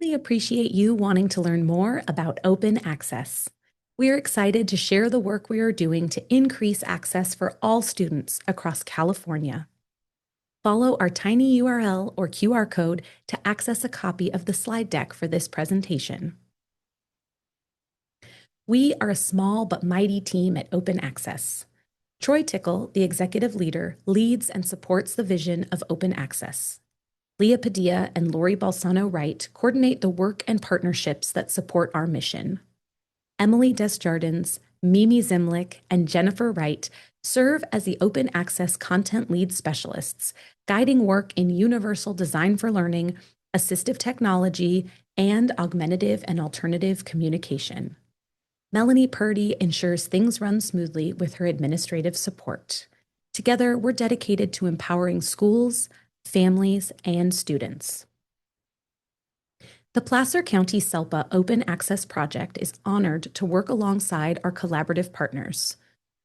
We appreciate you wanting to learn more about open access. We are excited to share the work we are doing to increase access for all students across California. Follow our tiny URL or QR code to access a copy of the slide deck for this presentation. We are a small but mighty team at Open Access. Troy Tickle, the executive leader, leads and supports the vision of open access. Leah Padilla and Lori Balsano Wright coordinate the work and partnerships that support our mission. Emily Desjardins, Mimi Zimlick, and Jennifer Wright serve as the open access content lead specialists, guiding work in universal design for learning, assistive technology, and augmentative and alternative communication. Melanie Purdy ensures things run smoothly with her administrative support. Together, we're dedicated to empowering schools, families, and students. The Placer County SELPA Open Access Project is honored to work alongside our collaborative partners,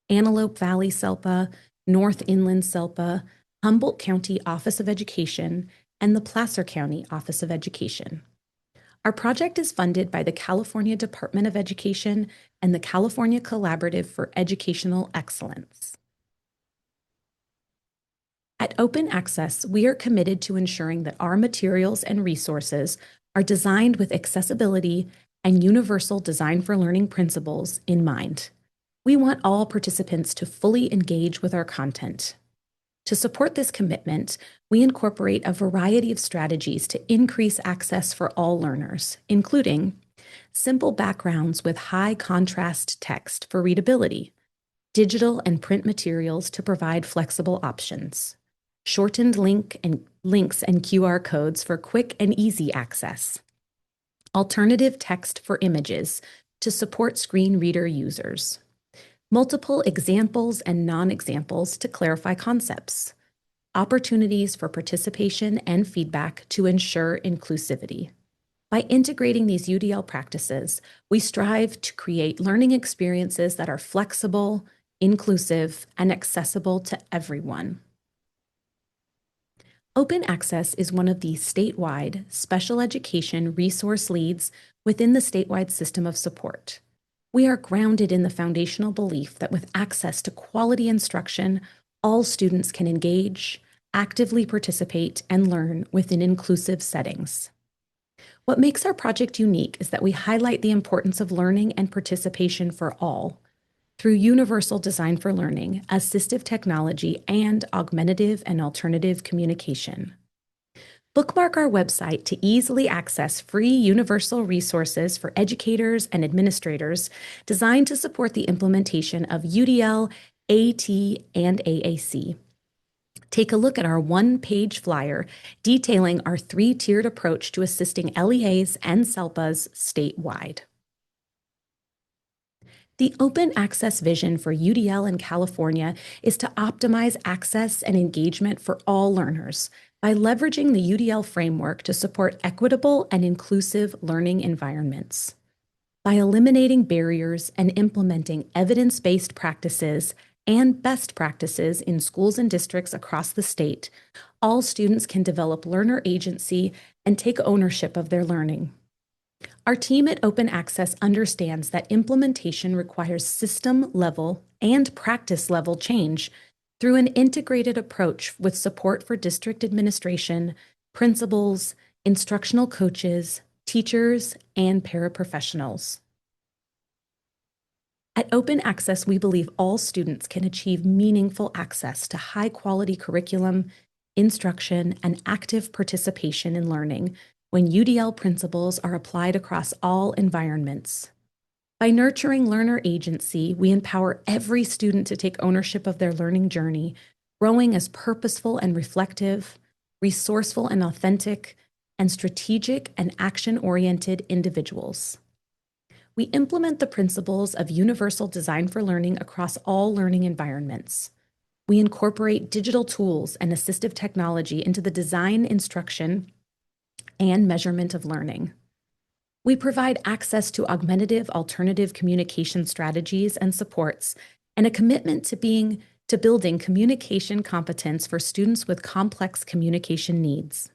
Antelope Valley SELPA, North Inland SELPA, Humboldt County Office of Education, and the Placer County Office of Education. Our project is funded by the California Department of Education and the California Collaborative for Educational Excellence. At Open Access, we are committed to ensuring that our materials and resources are designed with accessibility and universal design for learning principles in mind. We want all participants to fully engage with our content. To support this commitment, we incorporate a variety of strategies to increase access for all learners, including simple backgrounds with high contrast text for readability, digital and print materials to provide flexible options, shortened links and QR codes for quick and easy access, alternative text for images to support screen reader users, multiple examples and non-examples to clarify concepts, opportunities for participation and feedback to ensure inclusivity. By integrating these UDL practices, we strive to create learning experiences that are flexible, inclusive, and accessible to everyone. Open Access is one of the statewide special education resource leads within the statewide system of support. We are grounded in the foundational belief that with access to quality instruction, all students can engage, actively participate, and learn within inclusive settings. What makes our project unique is that we highlight the importance of learning and participation for all through universal design for learning, assistive technology, and augmentative and alternative communication. Bookmark our website to easily access free universal resources for educators and administrators designed to support the implementation of UDL, AT, and AAC. Take a look at our one-page flyer detailing our three-tiered approach to assisting LEAs and SELPAs statewide. The open access vision for UDL in California is to optimize access and engagement for all learners by leveraging the UDL framework to support equitable and inclusive learning environments. By eliminating barriers and implementing evidence-based practices and best practices in schools and districts across the state, all students can develop learner agency and take ownership of their learning. Our team at Open Access understands that implementation requires system-level and practice-level change through an integrated approach with support for district administration, principals, instructional coaches, teachers, and paraprofessionals. At Open Access, we believe all students can achieve meaningful access to high-quality curriculum, instruction, and active participation in learning when UDL principles are applied across all environments. By nurturing learner agency, we empower every student to take ownership of their learning journey, growing as purposeful and reflective, resourceful and authentic, and strategic and action-oriented individuals. We implement the principles of universal design for learning across all learning environments. We incorporate digital tools and assistive technology into the design, instruction, and measurement of learning. We provide access to augmentative alternative communication strategies and supports, and a commitment to building communication competence for students with complex communication needs.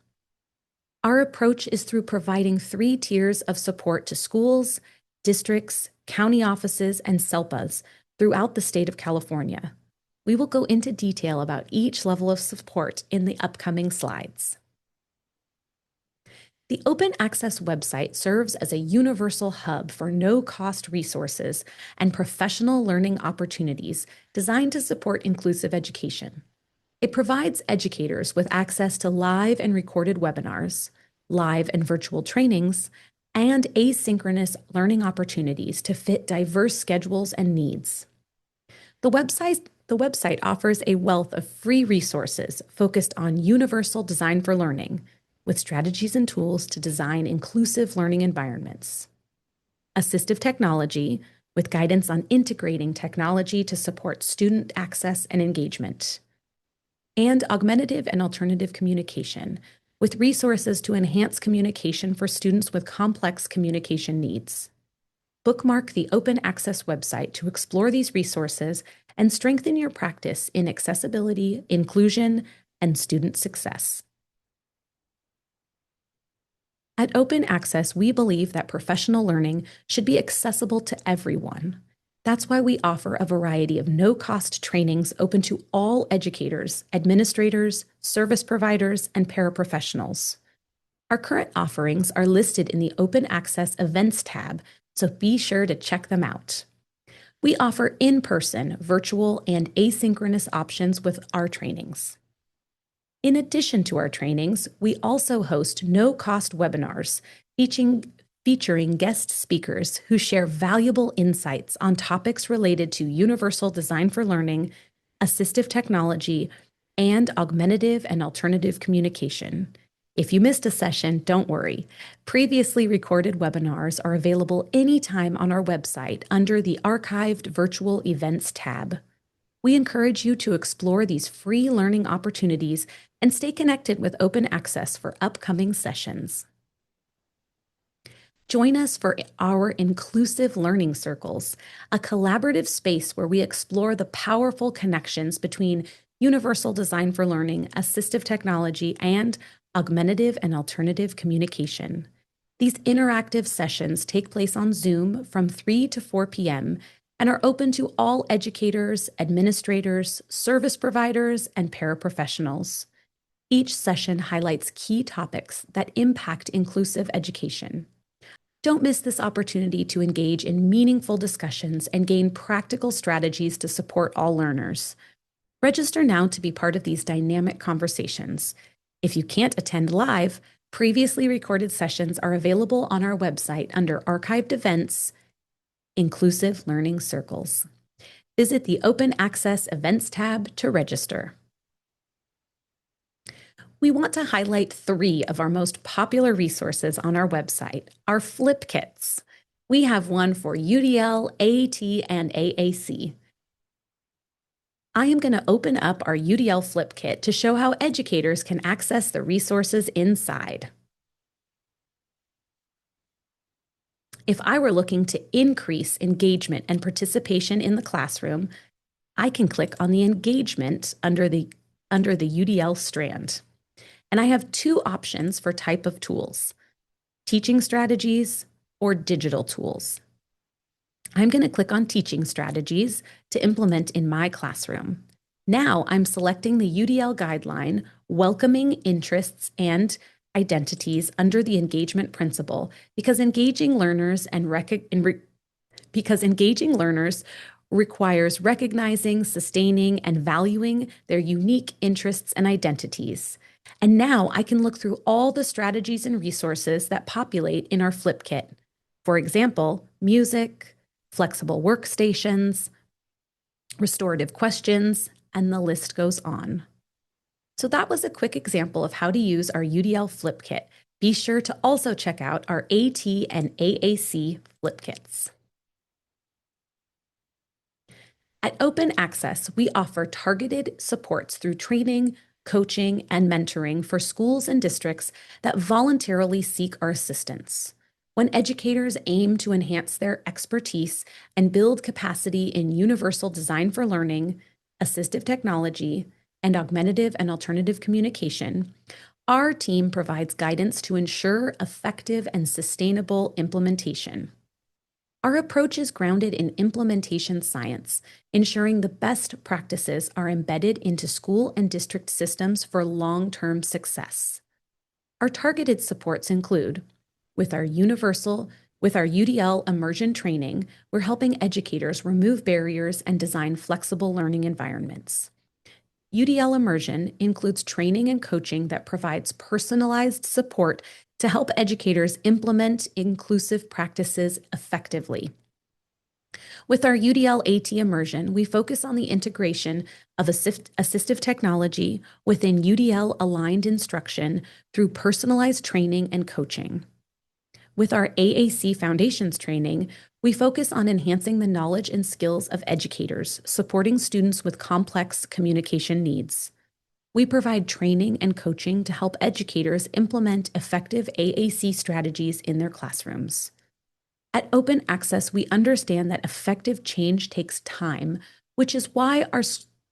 Our approach is through providing 3 tiers of support to schools, districts, county offices, and SELPAs throughout the state of California. We will go into detail about each level of support in the upcoming slides. The Open Access website serves as a universal hub for no-cost resources and professional learning opportunities designed to support inclusive education. It provides educators with access to live and recorded webinars, live and virtual trainings, and asynchronous learning opportunities to fit diverse schedules and needs. The website offers a wealth of free resources focused on universal design for learning, with strategies and tools to design inclusive learning environments. Assistive technology, with guidance on integrating technology to support student access and engagement. And augmentative and alternative communication, with resources to enhance communication for students with complex communication needs. Bookmark the Open Access website to explore these resources and strengthen your practice in accessibility, inclusion, and student success. At Open Access, we believe that professional learning should be accessible to everyone. That's why we offer a variety of no-cost trainings open to all educators, administrators, service providers, and paraprofessionals. Our current offerings are listed in the Open Access Events tab, so be sure to check them out. We offer in-person, virtual, and asynchronous options with our trainings. In addition to our trainings, we also host no-cost webinars featuring guest speakers who share valuable insights on topics related to universal design for learning, assistive technology, and augmentative and alternative communication. If you missed a session, don't worry. Previously recorded webinars are available anytime on our website under the Archived Virtual Events tab. We encourage you to explore these free learning opportunities and stay connected with Open Access for upcoming sessions. Join us for our Inclusive Learning Circles, a collaborative space where we explore the powerful connections between universal design for learning, assistive technology, and augmentative and alternative communication. These interactive sessions take place on Zoom from 3 to 4 p.m. and are open to all educators, administrators, service providers, and paraprofessionals. Each session highlights key topics that impact inclusive education. Don't miss this opportunity to engage in meaningful discussions and gain practical strategies to support all learners. Register now to be part of these dynamic conversations. If you can't attend live, previously recorded sessions are available on our website under Archived Events, Inclusive Learning Circles. Visit the Open Access Events tab to register. We want to highlight 3 of our most popular resources on our website, our Flip Kits. We have one for UDL, AAT, and AAC. I am going to open up our UDL Flip Kit to show how educators can access the resources inside. If I were looking to increase engagement and participation in the classroom, I can click on the engagement under the UDL strand. And I have 2 options for type of tools, teaching strategies or digital tools. I'm going to click on teaching strategies to implement in my classroom. Now I'm selecting the UDL guideline, welcoming interests and identities under the engagement principle, because engaging learners requires recognizing, sustaining, and valuing their unique interests and identities. And now I can look through all the strategies and resources that populate in our Flip Kit. For example, music, flexible workstations, restorative questions, and the list goes on. So that was a quick example of how to use our UDL Flip Kit. Be sure to also check out our AT and AAC Flip Kits. At Open Access, we offer targeted supports through training, coaching, and mentoring for schools and districts that voluntarily seek our assistance. When educators aim to enhance their expertise and build capacity in universal design for learning, assistive technology, and augmentative and alternative communication, Our team provides guidance to ensure effective and sustainable implementation. Our approach is grounded in implementation science, ensuring the best practices are embedded into school and district systems for long-term success. Our targeted supports include, with our UDL immersion training, we're helping educators remove barriers and design flexible learning environments. UDL immersion includes training and coaching that provides personalized support to help educators implement inclusive practices effectively. With our UDL AT immersion, we focus on the integration of assistive technology within UDL aligned instruction through personalized training and coaching. With our AAC Foundations training, we focus on enhancing the knowledge and skills of educators, supporting students with complex communication needs. We provide training and coaching to help educators implement effective AAC strategies in their classrooms. At Open Access, we understand that effective change takes time, which is why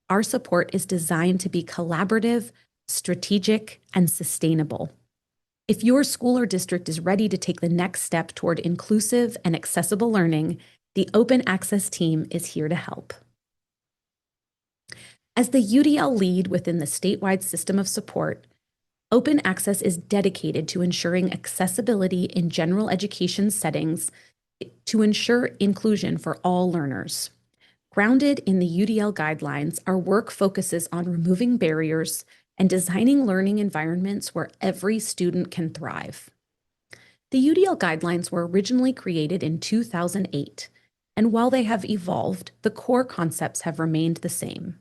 our support is designed to be collaborative, strategic, and sustainable. If your school or district is ready to take the next step toward inclusive and accessible learning, the Open Access team is here to help. As the UDL lead within the statewide system of support, Open Access is dedicated to ensuring accessibility in general education settings to ensure inclusion for all learners. Grounded in the UDL guidelines, our work focuses on removing barriers and designing learning environments where every student can thrive. The UDL guidelines were originally created in 2008, and while they have evolved, the core concepts have remained the same.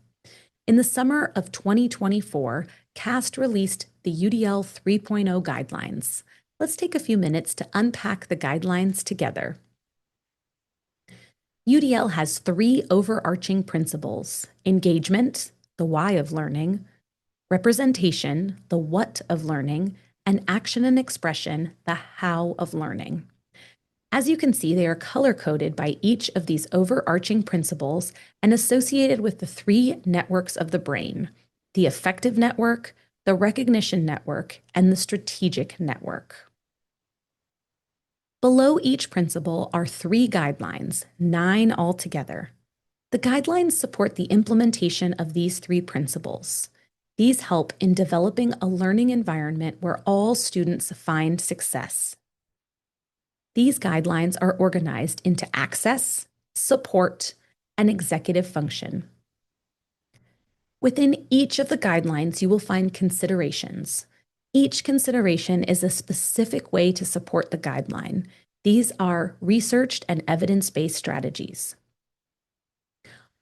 In the summer of 2024, CAST released the UDL 3.0 guidelines. Let's take a few minutes to unpack the guidelines together. UDL has 3 overarching principles: engagement, the why of learning; representation, the what of learning; and action and expression, the how of learning. As you can see, they are color-coded by each of these overarching principles and associated with the 3 networks of the brain: the affective network, the recognition network, and the strategic network. Below each principle are 3 guidelines, 9 altogether. The guidelines support the implementation of these 3 principles. These help in developing a learning environment where all students find success. These guidelines are organized into access, support, and executive function. Within each of the guidelines, you will find considerations. Each consideration is a specific way to support the guideline. These are researched and evidence-based strategies.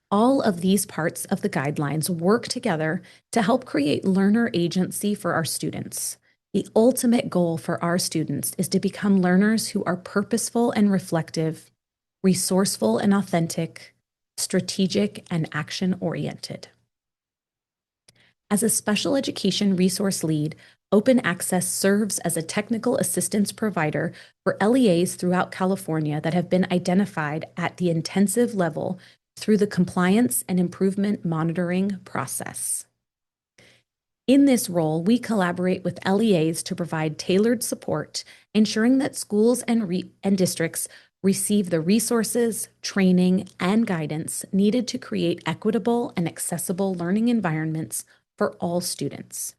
All of these parts of the guidelines work together to help create learner agency for our students. The ultimate goal for our students is to become learners who are purposeful and reflective, resourceful and authentic, strategic and action-oriented. As a special education resource lead, Open Access serves as a technical assistance provider for LEAs throughout California that have been identified at the intensive level through the compliance and improvement monitoring process. In this role, we collaborate with LEAs to provide tailored support, ensuring that schools and districts receive the resources, training, and guidance needed to create equitable and accessible learning environments for all students.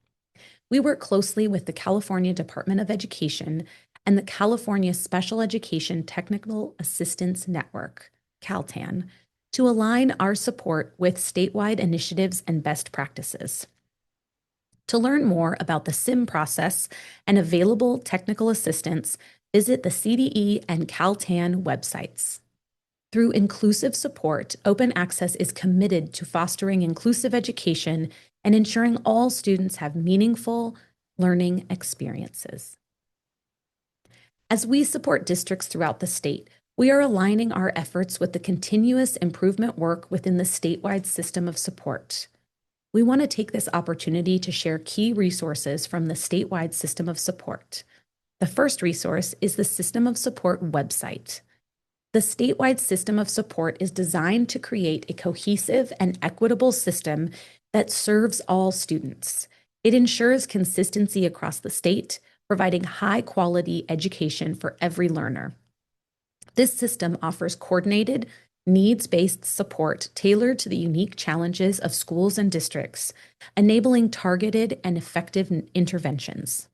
We work closely with the California Department of Education and the California Special Education Technical Assistance Network, CalTAN, to align our support with statewide initiatives and best practices. To learn more about the SIM process and available technical assistance, visit the CDE and CalTAN websites. Through inclusive support, Open Access is committed to fostering inclusive education and ensuring all students have meaningful learning experiences. As we support districts throughout the state, we are aligning our efforts with the continuous improvement work within the statewide system of support. We want to take this opportunity to share key resources from the statewide system of support. The first resource is the System of Support website. The statewide system of support is designed to create a cohesive and equitable system that serves all students. It ensures consistency across the state, providing high-quality education for every learner. This system offers coordinated, needs-based support tailored to the unique challenges of schools and districts, enabling targeted and effective interventions.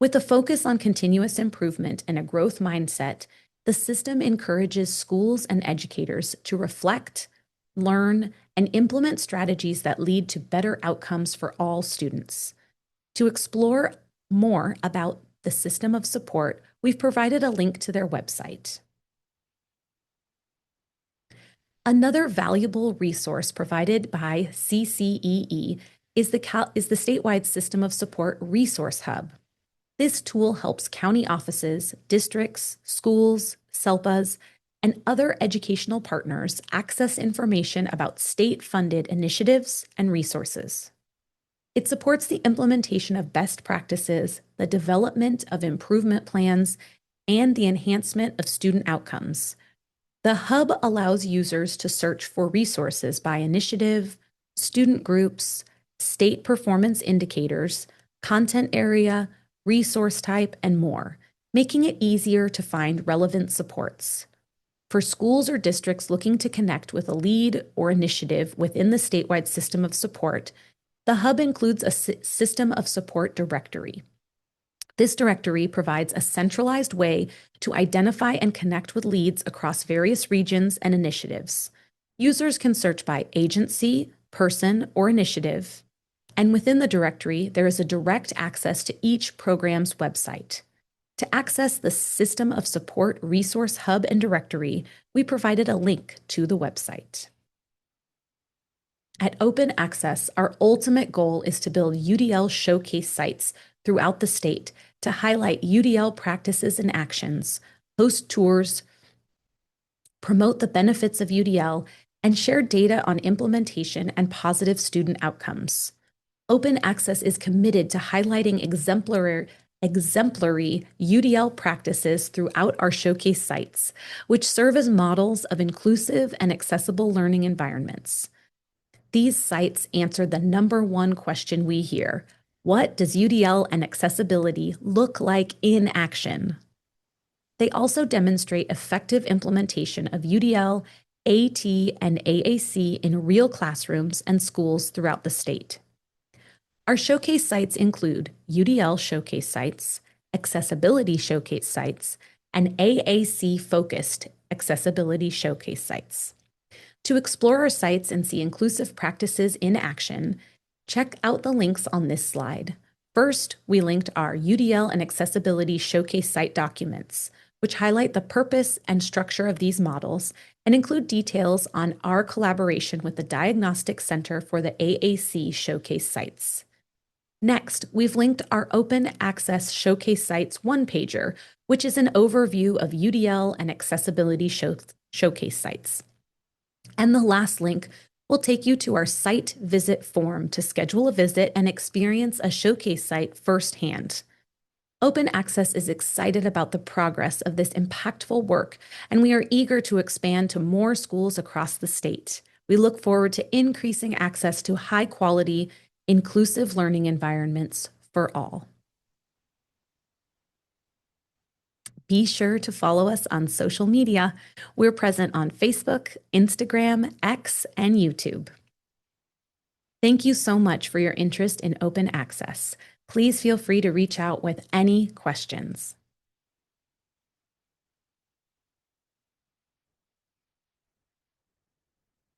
With a focus on continuous improvement and a growth mindset, the system encourages schools and educators to reflect, learn, and implement strategies that lead to better outcomes for all students. To explore more about the system of support, we've provided a link to their website. Another valuable resource provided by CCEE is the statewide System of Support Resource Hub. This tool helps county offices, districts, schools, SELPAs, and other educational partners access information about state-funded initiatives and resources. It supports the implementation of best practices, the development of improvement plans, and the enhancement of student outcomes. The hub allows users to search for resources by initiative, student groups, state performance indicators, content area, resource type, and more, making it easier to find relevant supports. For schools or districts looking to connect with a lead or initiative within the statewide system of support, the hub includes a system of support directory. This directory provides a centralized way to identify and connect with leads across various regions and initiatives. Users can search by agency, person, or initiative, and within the directory, there is a direct access to each program's website. To access the System of Support Resource Hub and Directory, we provided a link to the website. At Open Access, our ultimate goal is to build UDL showcase sites throughout the state to highlight UDL practices and actions, host tours, promote the benefits of UDL, and share data on implementation and positive student outcomes. Open Access is committed to highlighting exemplary UDL practices throughout our showcase sites, which serve as models of inclusive and accessible learning environments. These sites answer the #1 question we hear: what does UDL and accessibility look like in action? They also demonstrate effective implementation of UDL, AT, and AAC in real classrooms and schools throughout the state. Our showcase sites include UDL showcase sites, accessibility showcase sites, and AAC-focused accessibility showcase sites. To explore our sites and see inclusive practices in action, check out the links on this slide. First, we linked our UDL and accessibility showcase site documents, which highlight the purpose and structure of these models and include details on our collaboration with the Diagnostic Center for the AAC showcase sites. Next, we've linked our Open Access Showcase Sites one-pager, which is an overview of UDL and accessibility showcase sites. And the last link will take you to our site visit form to schedule a visit and experience a showcase site firsthand. Open Access is excited about the progress of this impactful work, and we are eager to expand to more schools across the state. We look forward to increasing access to high-quality, inclusive learning environments for all. Be sure to follow us on social media. We're present on Facebook, Instagram, X, and YouTube. Thank you so much for your interest in Open Access. Please feel free to reach out with any questions.